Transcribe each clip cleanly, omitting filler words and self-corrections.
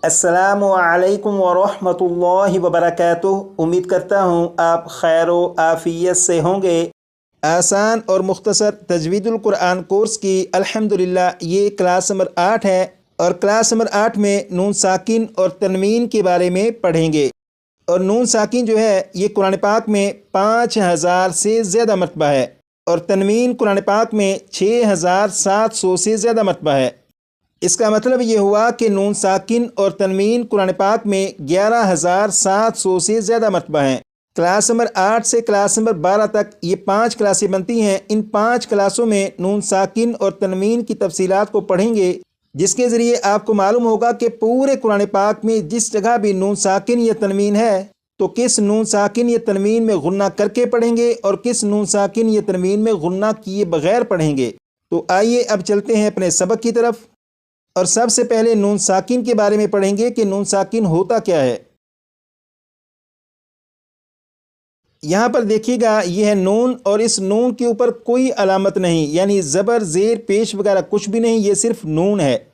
अस्सलामु अलैकुम वरहमतुल्लाहि वबरकातुह। उम्मीद करता हूँ आप खैर व आफियत से होंगे। आसान और मुख्तसर तजवीदुल कुरान कोर्स की अल्हम्दुलिल्लाह ये क्लास नंबर 8 है और क्लास नंबर 8 में नून साकिन और तनवीन के बारे में पढ़ेंगे। और नून साकिन जो है ये कुरान पाक में 5000 से ज़्यादा मरतबा है और तनवीन कुरान पाक में 6700 से ज़्यादा मरतबा है। इसका मतलब ये हुआ कि नून साकिन और तनवीन कुरान पाक में 11700 से ज़्यादा मरतबा हैं। क्लास नंबर 8 से क्लास नंबर 12 तक ये 5 क्लासें बनती हैं। इन 5 क्लासों में नून साकिन और तनवीन की तफसीलात को पढ़ेंगे, जिसके ज़रिए आपको मालूम होगा कि पूरे कुरान पाक में जिस जगह भी नून साकिन या तनवीन है तो किस नून साकिन या तनवीन में गुन्ना करके पढ़ेंगे और किस नून साकिन या तनवीन में गुन्ना किए बगैर पढ़ेंगे। तो आइए अब चलते हैं अपने सबक की तरफ और सबसे पहले नून साकिन के बारे में पढ़ेंगे कि नून साकिन होता क्या है। यहाँ पर देखिएगा यह है नून और इस नून के ऊपर कोई अलामत नहीं, यानी ज़बर ज़ेर पेश वगैरह कुछ भी नहीं, ये सिर्फ नून है।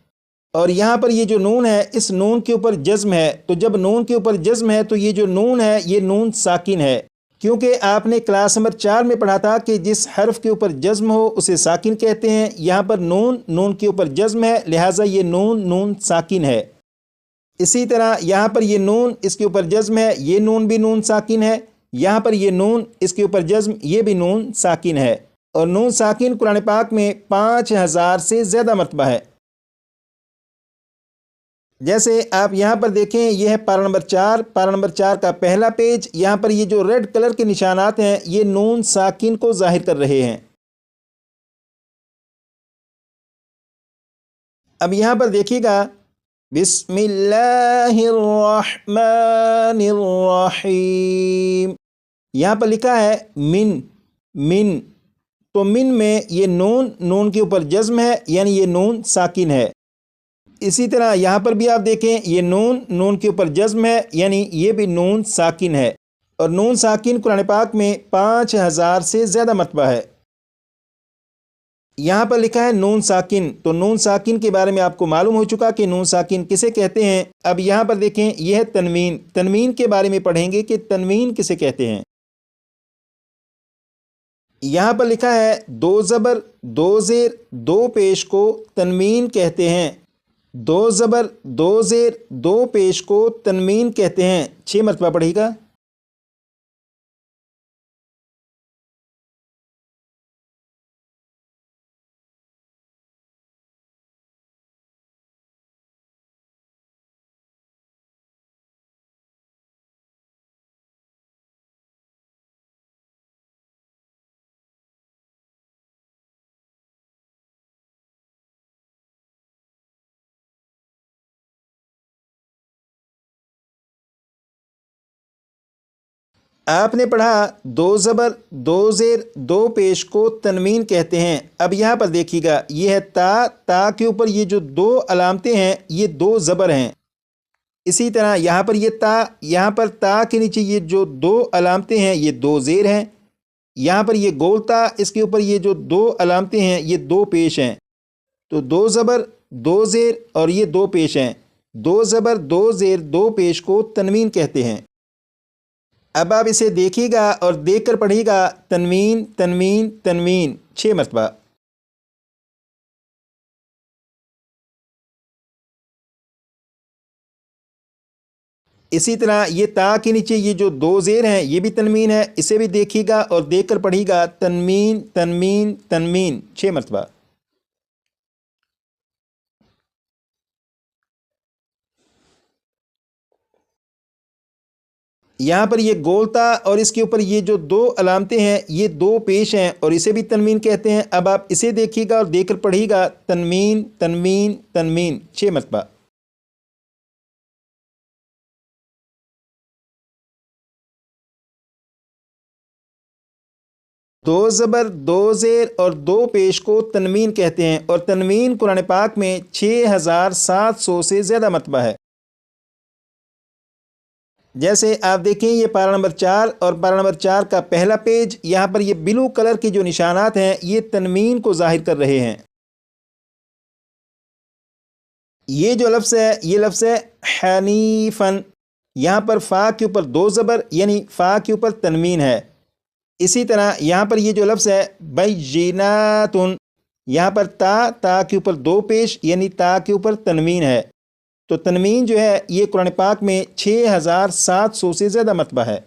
और यहाँ पर ये जो नून है इस नून के ऊपर जज्म है, तो जब नून के ऊपर जज्म है तो ये जो नून है ये नून साकिन है, क्योंकि आपने क्लास नंबर 4 में पढ़ा था कि जिस हर्फ के ऊपर जज्म हो उसे साकिन कहते हैं। यहाँ पर नून के ऊपर जज्म है, लिहाजा ये नून साकिन है। इसी तरह यहाँ पर ये नून इसके ऊपर जज्म है, ये नून भी नून साकिन है। यहाँ पर ये नून इसके ऊपर जज्म, ये भी नून साकिन है। और नून साकिन कुरान पाक में 5000 से ज़्यादा मरतबा है। जैसे आप यहाँ पर देखें, यह है पारा नंबर 4। पारा नंबर 4 का पहला पेज। यहाँ पर ये जो रेड कलर के निशानात हैं ये नून साकिन को जाहिर कर रहे हैं। अब यहाँ पर देखिएगा, बिस्मिल्लाहिर्रहमानिर्रहीम, यहाँ पर लिखा है मिन। तो मिन में ये नून के ऊपर जज्म है, यानी ये नून साकिन है। इसी तरह यहाँ पर भी आप देखें, ये नून के ऊपर जज्म है, यानी ये भी नून साकिन है। और नून साकिन कुरान पाक में 5000 से ज़्यादा मरतबा है। यहाँ पर लिखा है नून साकिन, तो नून साकिन के बारे में आपको मालूम हो चुका कि नून साकिन किसे कहते हैं। अब यहाँ पर देखें, यह है तनवीन के बारे में पढ़ेंगे कि तनवीन किसे कहते हैं। यहाँ पर लिखा है 2 ज़बर 2 ज़ेर 2 पेश को तनवीन कहते हैं। 2 ज़बर 2 ज़ेर 2 पेश को तनवीन कहते हैं। 6 मरतबा पढ़ेगा। आपने पढ़ा 2 ज़बर 2 ज़ेर 2 पेश को तनवीन कहते हैं। अब यहाँ पर देखिएगा, ये है ता के ऊपर ये जो 2 अलामतें हैं ये 2 ज़बर हैं। इसी तरह यहाँ पर यहाँ पर ता के नीचे ये जो 2 अलामतें हैं ये 2 ज़ेर हैं। यहाँ पर ये गोलता, इसके ऊपर ये जो 2 अलामतें हैं ये 2 पेश हैं। तो 2 ज़बर 2 ज़ेर और ये 2 पेश हैं। 2 ज़बर 2 ज़ेर 2 पेश को तनवीन कहते हैं। अब आप इसे देखिएगा और देख कर पढ़िएगा, तनवीन 6 मरतबा। इसी तरह ये ता के नीचे ये जो 2 ज़ेर हैं ये भी तनवीन है, इसे भी देखिएगा और देख कर पढ़िएगा, तनवीन 6 मरतबा। यहाँ पर ये गोलता और इसके ऊपर ये जो 2 अलामतें हैं ये 2 पेश हैं और इसे भी तनवीन कहते हैं। अब आप इसे देखिएगा और देखकर पढ़िएगा, तनवीन 6 मरतबा। दो ज़बर 2 ज़ेर और 2 पेश को तनवीन कहते हैं और तनवीन कुरान पाक में 6700 से ज़्यादा मरतबा है। जैसे आप देखें, ये पारा नंबर 4 और पारा नंबर 4 का पहला पेज। यहाँ पर ये ब्लू कलर के जो निशानात हैं ये तनवीन को ज़ाहिर कर रहे हैं। یہ جو لفظ ہے یہ لفظ ہے حنیفن، یہاں پر فا کے اوپر دو زبر یعنی فا کے اوپر تنوین ہے۔ اسی طرح یہاں پر یہ جو لفظ ہے بیناتن، یہاں پر تا کے اوپر دو پیش یعنی تا کے اوپر تنوین ہے۔ تو تنوین جو ہے یہ قرآن پاک میں 6700 سے زیادہ مرتبہ ہے۔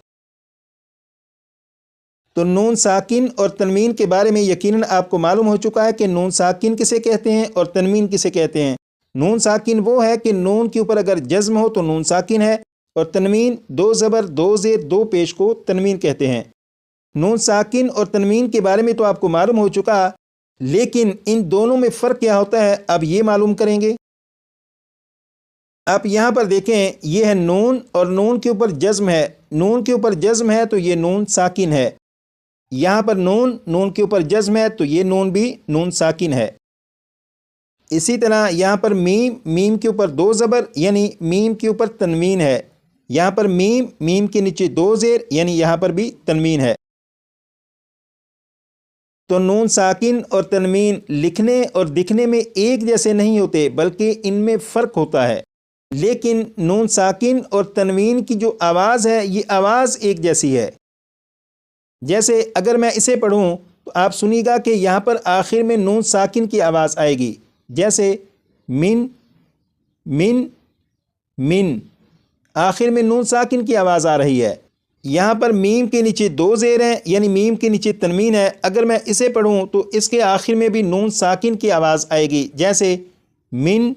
تو نون ساکن اور تنوین کے بارے میں یقیناً آپ کو معلوم ہو چکا ہے کہ نون ساکن کسے کہتے ہیں اور تنوین کسے کہتے ہیں۔ نون ساکن وہ ہے کہ نون کے اوپر اگر جزم ہو تو نون ساکن ہے، اور تنوین دو زبر دو زیر دو پیش کو تنوین کہتے ہیں۔ نون ساکن اور تنوین کے بارے میں تو آپ کو معلوم ہو چکا، لیکن ان دونوں میں فرق کیا ہوتا ہے اب یہ معلوم کریں گے۔ آپ یہاں پر دیکھیں یہ ہے نون اور نون کے اوپر جزم ہے، نون کے اوپر جزم ہے تو یہ نون ساکن ہے۔ یہاں پر نون کے اوپر جزم ہے تو یہ نون بھی نون ساکن ہے۔ اسی طرح یہاں پر میم کے اوپر دو زبر یعنی میم کے اوپر تنوین ہے، یہاں پر میم کے نیچے دو زیر یعنی یہاں پر بھی تنوین ہے۔ تو نون ساکن اور تنوین لکھنے اور دکھنے میں ایک جیسے نہیں ہوتے بلکہ ان میں فرق ہوتا ہے، لیکن نون ساکن اور تنوین کی جو آواز ہے یہ آواز ایک جیسی ہے۔ جیسے اگر میں اسے پڑھوں تو آپ سنیے گا کہ یہاں پر آخر میں نون ساکن کی آواز آئے گی، جیسے من من من، آخر میں نون ساکن کی آواز آ رہی ہے۔ یہاں پر میم کے نیچے دو زیر ہیں یعنی میم کے نیچے تنوین ہے، اگر میں اسے پڑھوں تو اس کے آخر میں بھی نون ساکن کی آواز آئے گی، جیسے من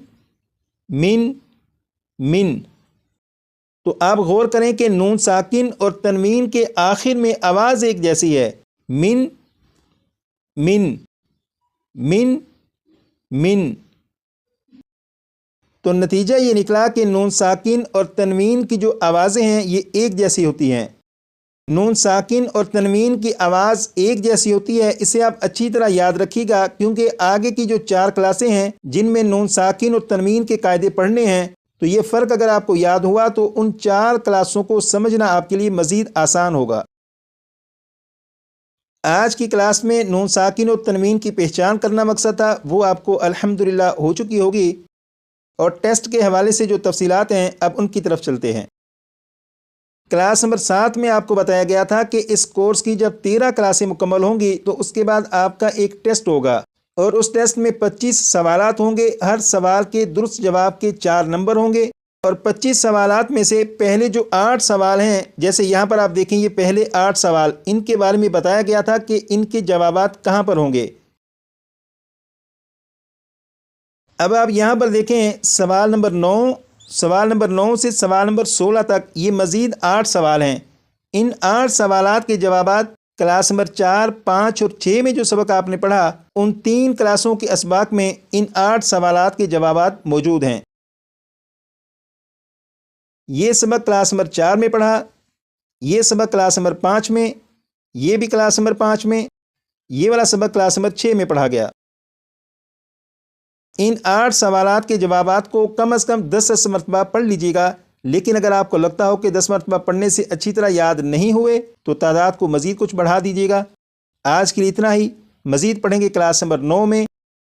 من من۔ تو آپ غور کریں کہ نون ساکن اور تنوین کے آخر میں آواز ایک جیسی ہے، من من من من۔ تو نتیجہ یہ نکلا کہ نون ساکن اور تنوین کی جو آوازیں ہیں یہ ایک جیسی ہوتی ہیں۔ نون ساکن اور تنوین کی آواز ایک جیسی ہوتی ہے، اسے آپ اچھی طرح یاد رکھیے گا، کیونکہ آگے کی جو 4 کلاسیں ہیں جن میں نون ساکن اور تنوین کے قاعدے پڑھنے ہیں، تو یہ فرق اگر آپ کو یاد ہوا تو ان 4 کلاسوں کو سمجھنا آپ کے لیے مزید آسان ہوگا۔ آج کی کلاس میں نون ساکن اور تنوین کی پہچان کرنا مقصد تھا، وہ آپ کو الحمدللہ ہو چکی ہوگی، اور ٹیسٹ کے حوالے سے جو تفصیلات ہیں اب ان کی طرف چلتے ہیں۔ کلاس نمبر 7 میں آپ کو بتایا گیا تھا کہ اس کورس کی جب 13 کلاسیں مکمل ہوں گی تو اس کے بعد آپ کا ایک ٹیسٹ ہوگا، اور اس ٹیسٹ میں 25 سوالات ہوں گے، ہر سوال کے درست جواب کے 4 نمبر ہوں گے، اور 25 سوالات میں سے پہلے جو 8 سوال ہیں، جیسے یہاں پر آپ دیکھیں یہ پہلے 8 سوال، ان کے بارے میں بتایا گیا تھا کہ ان کے جوابات کہاں پر ہوں گے۔ اب آپ یہاں پر دیکھیں سوال نمبر 9 سے سوال نمبر 16 تک یہ مزید 8 سوال ہیں۔ ان 8 سوالات کے جوابات کلاس نمبر 4، 5 اور 6 میں جو سبق آپ نے پڑھا، ان 3 کلاسوں کے اسباق میں ان 8 سوالات کے جوابات موجود ہیں۔ یہ سبق کلاس نمبر 4 میں پڑھا، یہ سبق کلاس نمبر 5 میں، یہ بھی کلاس نمبر 5 میں، یہ والا سبق کلاس نمبر 6 میں پڑھا گیا۔ ان 8 سوالات کے جوابات کو کم از کم 10 مرتبہ پڑھ لیجیے گا، لیکن اگر آپ کو لگتا ہو کہ 10 مرتبہ پڑھنے سے اچھی طرح یاد نہیں ہوئے تو تعداد کو مزید کچھ بڑھا دیجیے گا۔ آج کے لیے اتنا ہی، مزید پڑھیں گے کلاس نمبر 9 میں۔